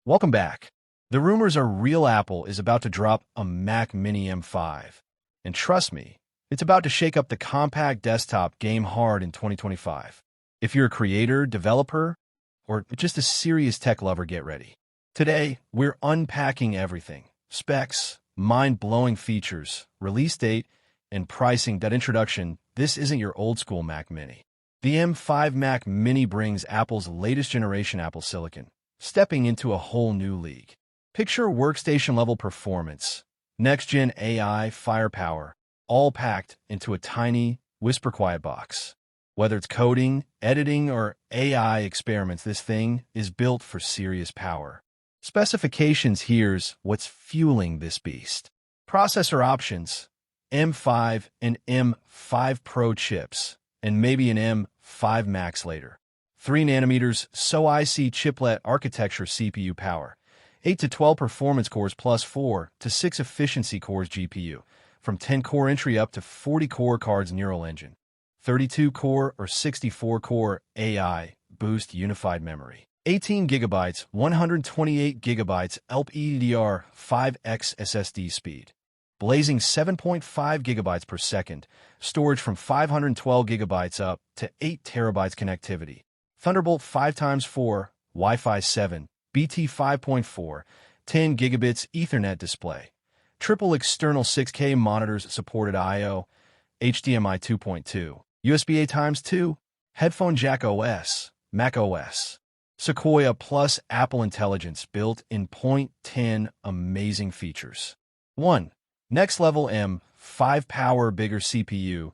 Welcome back. The rumors are real. Apple is about to drop a Mac Mini M5. And trust me, it's about to shake up the compact desktop game hard in 2025. If you're a creator, developer, or just a serious tech lover, get ready. Today, we're unpacking everything. Specs, mind-blowing features, release date, and pricing. That introduction, this isn't your old-school Mac Mini. The M5 Mac Mini brings Apple's latest generation Apple Silicon, stepping into a whole new league. Picture workstation-level performance, next-gen AI firepower, all packed into a tiny, whisper-quiet box. Whether it's coding, editing, or AI experiments, this thing is built for serious power. Specifications: here's what's fueling this beast. Processor options: M5 and M5 Pro chips, and maybe an M5 Max later. 3 nanometers SoIC chiplet architecture CPU power. 8 to 12 performance cores plus 4 to 6 efficiency cores GPU. From 10-core entry up to 40-core cards neural engine. 32-core or 64-core AI boost unified memory. 18 gigabytes, 128 gigabytes LPDDR5X SSD speed. Blazing 7.5 gigabytes per second. Storage from 512 gigabytes up to 8 terabytes connectivity. Thunderbolt 5x4, Wi-Fi 7, BT 5.4, 10 gigabits Ethernet display. Triple external 6K monitors supported I/O, HDMI 2.2, USB-A x2, headphone jack OS, Mac OS. Sequoia plus Apple Intelligence built in point 10 amazing features. 1. Next level M5 power, bigger CPU/GPU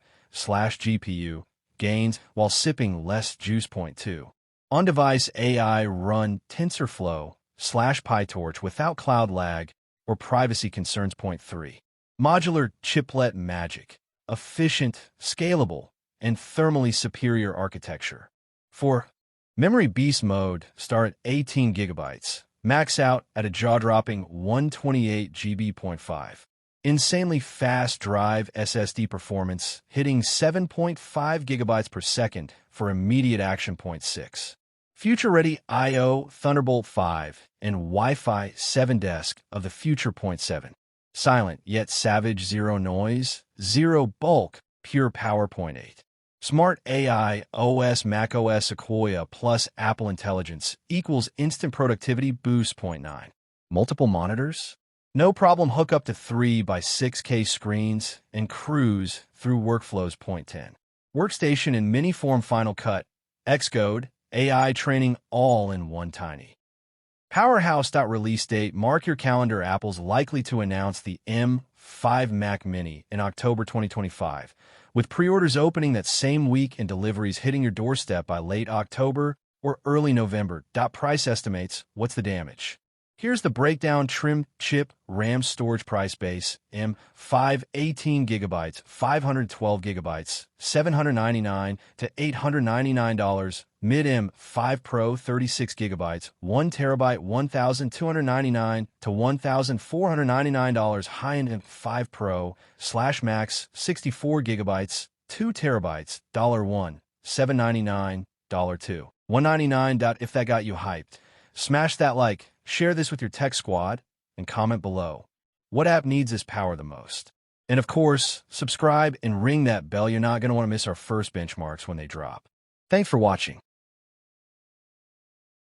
gains while sipping less juice. Point 2. On-device AI run TensorFlow/PyTorch without cloud lag or privacy concerns. Point 3. Modular chiplet magic, efficient, scalable, and thermally superior architecture. 4. Memory beast mode, start at 18 gigabytes, max out at a jaw-dropping 128 GB. Point 5. Insanely fast drive SSD performance, hitting 7.5 gigabytes per second for immediate action. Point 6. Future-ready I/O, Thunderbolt 5, and Wi-Fi 7 desk of the future. Point 7. Silent yet savage, zero noise, zero bulk, pure power. Point 8. Smart AI OS, Mac OS Sequoia plus Apple Intelligence equals instant productivity boost. Point 9. Multiple monitors? No problem, hook up to 3 by 6K screens and cruise through workflows. Point 10. Workstation in mini form, Final Cut, Xcode, AI training, all in one tiny powerhouse. Release date, mark your calendar. Apple's likely to announce the M5 Mac Mini in October 2025, with pre-orders opening that same week and deliveries hitting your doorstep by late October or early November. Price estimates, what's the damage? Here's the breakdown: trim chip, RAM, storage, price base, M5 18 gigabytes, 512 gigabytes, $799 to $899, mid M5 Pro 36 gigabytes, 1 terabyte, $1,299 to $1,499, high-end M5 Pro/Max 64 gigabytes, 2 terabytes, $1, $799, $2, $199. If that got you hyped, smash that like, share this with your tech squad, and comment below. What app needs this power the most? And of course, subscribe and ring that bell. You're not going to want to miss our first benchmarks when they drop. Thanks for watching.